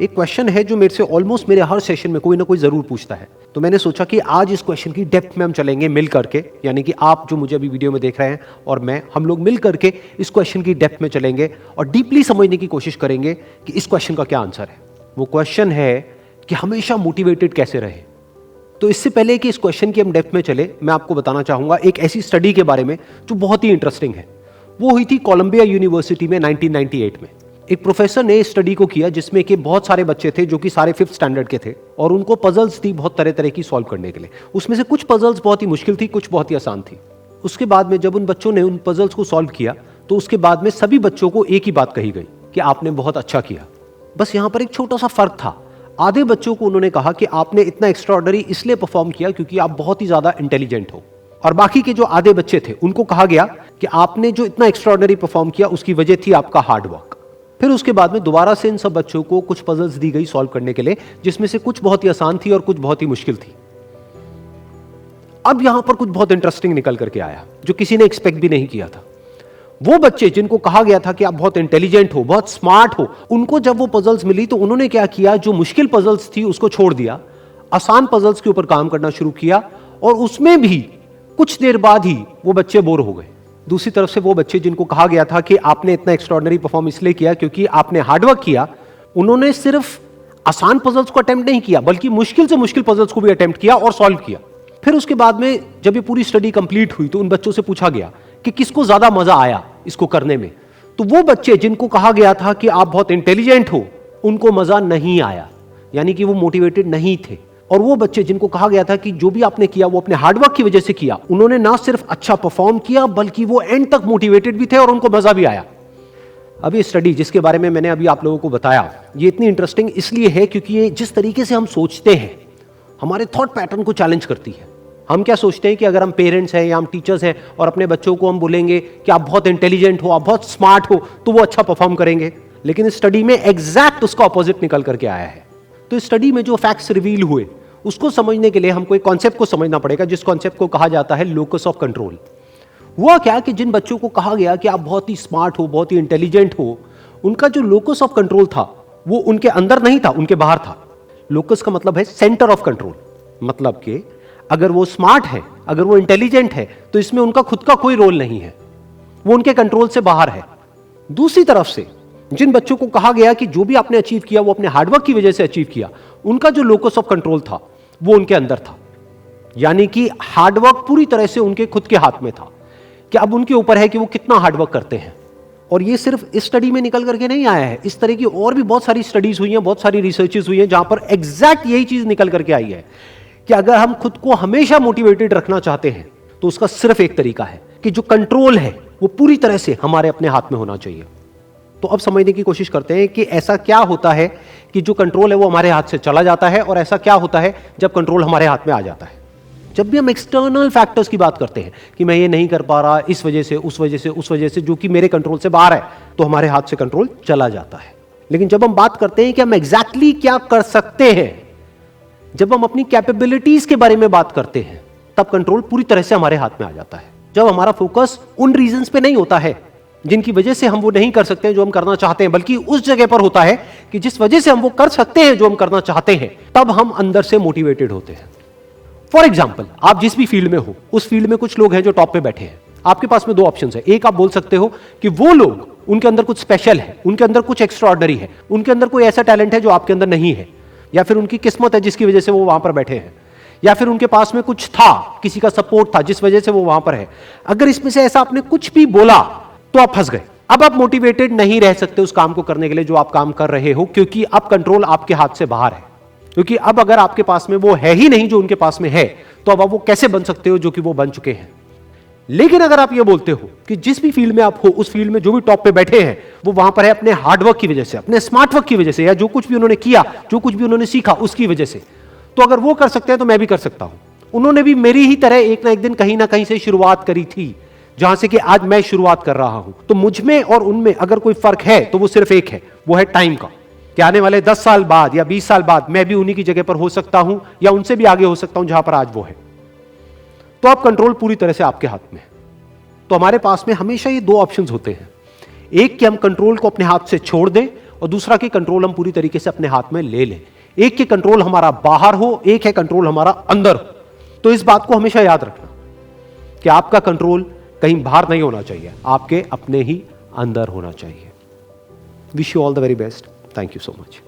एक क्वेश्चन है जो मेरे से ऑलमोस्ट मेरे हर सेशन में कोई ना कोई जरूर पूछता है, तो मैंने सोचा कि आज इस क्वेश्चन की डेप्थ में हम चलेंगे मिल करके, यानी कि आप जो मुझे अभी वीडियो में देख रहे हैं और मैं, हम लोग मिल करके इस क्वेश्चन की डेप्थ में चलेंगे और डीपली समझने की कोशिश करेंगे कि इस क्वेश्चन का क्या आंसर है। वो क्वेश्चन है कि हमेशा मोटिवेटेड कैसे रहे। तो इससे पहले कि इस क्वेश्चन की हम डेप्थ में चले, मैं आपको बताना चाहूंगा एक ऐसी स्टडी के बारे में जो बहुत ही इंटरेस्टिंग है। वो हुई थी कोलंबिया यूनिवर्सिटी में 1998 में। एक प्रोफेसर ने स्टडी को किया जिसमें कि बहुत सारे बच्चे थे जो कि सारे 5th स्टैंडर्ड के थे और उनको पजल्स थी बहुत तरह तरह की सॉल्व करने के लिए। उसमें से कुछ पजल्स बहुत ही मुश्किल थी, कुछ बहुत ही आसान थी। उसके बाद में जब उन बच्चों ने उन पजल्स को सॉल्व किया तो उसके बाद में सभी बच्चों को एक ही बात कही गई कि आपने बहुत अच्छा किया। बस यहां पर एक छोटा सा फर्क था। आधे बच्चों को उन्होंने कहा कि आपने इतना एक्स्ट्राऑर्डिनरी इसलिए परफॉर्म किया क्योंकि आप बहुत ही ज्यादा इंटेलिजेंट हो, और बाकी के जो आधे बच्चे थे उनको कहा गया कि आपने जो इतना एक्स्ट्राऑर्डिनरी परफॉर्म किया उसकी वजह थी आपका हार्ड वर्क। फिर उसके बाद में दोबारा से इन सब बच्चों को कुछ पजल्स दी गई सॉल्व करने के लिए, जिसमें से कुछ बहुत ही आसान थी और कुछ बहुत ही मुश्किल थी। अब यहां पर कुछ बहुत इंटरेस्टिंग निकल करके आया जो किसी ने एक्सपेक्ट भी नहीं किया था। वो बच्चे जिनको कहा गया था कि आप बहुत इंटेलिजेंट हो, बहुत स्मार्ट हो, उनको जब वो पजल्स मिली तो उन्होंने क्या किया, जो मुश्किल पजल्स थी उसको छोड़ दिया, आसान पजल्स के ऊपर काम करना शुरू किया, और उसमें भी कुछ देर बाद ही वो बच्चे बोर हो गए। दूसरी तरफ से वो बच्चे जिनको कहा गया था कि आपने इतना एक्स्ट्राऑर्डिनरी परफॉर्म इसलिए किया क्योंकि आपने हार्डवर्क किया, उन्होंने सिर्फ आसान पजल्स को अटेम्प्ट नहीं किया बल्कि मुश्किल से मुश्किल पजल्स को भी अटेम्प्ट किया और सॉल्व किया। फिर उसके बाद में जब ये पूरी स्टडी कंप्लीट हुई तो उन बच्चों से पूछा गया कि किसको ज्यादा मजा आया इसको करने में। तो वो बच्चे जिनको कहा गया था कि आप बहुत इंटेलिजेंट हो, उनको मजा नहीं आया, यानी कि वो मोटिवेटेड नहीं थे। और वो बच्चे जिनको कहा गया था कि जो भी आपने किया वो अपने हार्डवर्क की वजह से किया, उन्होंने ना सिर्फ अच्छा परफॉर्म किया बल्कि वो एंड तक मोटिवेटेड भी थे और उनको मजा भी आया। अब ये स्टडी जिसके बारे में मैंने अभी आप लोगों को बताया, ये इतनी इंटरेस्टिंग इसलिए है क्योंकि ये जिस तरीके से हम सोचते हैं हमारे थॉट पैटर्न को चैलेंज करती है। हम क्या सोचते हैं कि अगर हम पेरेंट्स हैं या हम टीचर्स हैं और अपने बच्चों को हम बोलेंगे कि आप बहुत इंटेलिजेंट हो, आप बहुत स्मार्ट हो, तो वो अच्छा परफॉर्म करेंगे। लेकिन इस स्टडी में एग्जैक्ट उसका ऑपोजिट निकल करके आया है। तो इस स्टडी में जो फैक्ट्स रिवील हुए उसको समझने के लिए हमको एक कॉन्सेप्ट को समझना पड़ेगा, जिस कॉन्सेप्ट को कहा जाता है लोकस ऑफ कंट्रोल। हुआ क्या कि जिन बच्चों को कहा गया कि आप बहुत ही स्मार्ट हो, बहुत ही इंटेलिजेंट हो, उनका जो लोकस ऑफ कंट्रोल था वो उनके अंदर नहीं था, उनके बाहर था। लोकस का मतलब है सेंटर ऑफ कंट्रोल, मतलब कि अगर वो स्मार्ट है, अगर वो इंटेलिजेंट है, तो इसमें उनका खुद का कोई रोल नहीं है, वो उनके कंट्रोल से बाहर है। दूसरी तरफ से जिन बच्चों को कहा गया कि जो भी आपने अचीव किया वो अपने हार्डवर्क की वजह से अचीव किया, उनका जो लोकस ऑफ कंट्रोल था वो उनके अंदर था, यानी कि हार्डवर्क पूरी तरह से उनके खुद के हाथ में था कि अब उनके ऊपर है कि वो कितना हार्डवर्क करते हैं। और ये सिर्फ इस स्टडी में निकल करके नहीं आया है, इस तरह की और भी बहुत सारी स्टडीज हुई हैं, बहुत सारी रिसर्चेस हुई हैं जहां पर एग्जैक्ट यही चीज निकल करके आई है कि अगर हम खुद को हमेशा मोटिवेटेड रखना चाहते हैं तो उसका सिर्फ एक तरीका है कि जो कंट्रोल है वो पूरी तरह से हमारे अपने हाथ में होना चाहिए। तो अब समझने की कोशिश करते हैं कि ऐसा क्या होता है कि जो कंट्रोल है वो हमारे हाथ से चला जाता है, और ऐसा क्या होता है जब कंट्रोल हमारे हाथ में आ जाता है। जब भी हम एक्सटर्नल फैक्टर्स की बात करते हैं कि मैं ये नहीं कर पा रहा इस वजह से, उस वजह से, उस वजह से, जो कि मेरे कंट्रोल से बाहर है, तो हमारे हाथ से कंट्रोल चला जाता है। लेकिन जब हम बात करते हैं कि हम एग्जैक्टली क्या कर सकते हैं, जब हम अपनी कैपेबिलिटीज के बारे में बात करते हैं, तब कंट्रोल पूरी तरह से हमारे हाथ में आ जाता है। जब हमारा फोकस उन रीजंस पे नहीं होता है जिनकी वजह से हम वो नहीं कर सकते हैं जो हम करना चाहते हैं, बल्कि उस जगह पर होता है कि जिस वजह से हम वो कर सकते हैं जो हम करना चाहते हैं, तब हम अंदर से मोटिवेटेड होते हैं। फॉर एग्जाम्पल, आप जिस भी फील्ड में हो, उस फील्ड में कुछ लोग हैं जो टॉप पे बैठे हैं। आपके पास में दो ऑप्शंस है। एक, आप बोल सकते हो कि वो लोग, उनके अंदर कुछ स्पेशल है, उनके अंदर कुछ एक्स्ट्राऑर्डिनरी है, उनके अंदर कोई ऐसा टैलेंट है जो आपके अंदर नहीं है, या फिर उनकी किस्मत है जिसकी वजह से वो वहां पर बैठे हैं, या फिर उनके पास में कुछ था, किसी का सपोर्ट था जिस वजह से वो वहां पर है। अगर इसमें से ऐसा आपने कुछ भी बोला तो आप फंस गए। अब आप मोटिवेटेड नहीं रह सकते उस काम को करने के लिए जो आप काम कर रहे हो, क्योंकि अब कंट्रोल आपके हाथ से बाहर है। क्योंकि अब अगर आपके पास में वो है ही नहीं जो उनके पास में है, तो अब आप वो कैसे बन सकते हो जो कि वो बन चुके हैं। लेकिन अगर आप ये बोलते हो कि जिस भी फील्ड में आप हो, उस फील्ड में जो भी टॉप पे बैठे हैं वो वहां पर है अपने हार्डवर्क की वजह से, अपने स्मार्ट वर्क की वजह से, या जो कुछ भी उन्होंने किया, जो कुछ भी उन्होंने सीखा उसकी वजह से, तो अगर वो कर सकते हैं तो मैं भी कर सकता हूं। उन्होंने भी मेरी ही तरह एक ना एक दिन कहीं ना कहीं से शुरुआत करी थी, जहां से कि आज मैं शुरुआत कर रहा हूं। तो मुझ में और उनमें अगर कोई फर्क है तो वो सिर्फ एक है, वो है टाइम का, कि आने वाले 10 साल बाद या 20 साल बाद मैं भी उन्हीं की जगह पर हो सकता हूं या उनसे भी आगे हो सकता हूं जहां पर आज वो है। तो अब कंट्रोल पूरी तरह से आपके हाथ में है। तो हमारे पास में हमेशा ये दो ऑप्शंस होते हैं, एक कि हम कंट्रोल को अपने हाथ से छोड़ दें, और दूसरा कि कंट्रोल हम पूरी तरीके से अपने हाथ में ले लें। एक के कंट्रोल हमारा बाहर हो, एक है कंट्रोल हमारा अंदर हो। तो इस बात को हमेशा याद रखना कि आपका कंट्रोल कहीं बाहर नहीं होना चाहिए, आपके अपने ही अंदर होना चाहिए। Wish you all the very best. Thank you so much.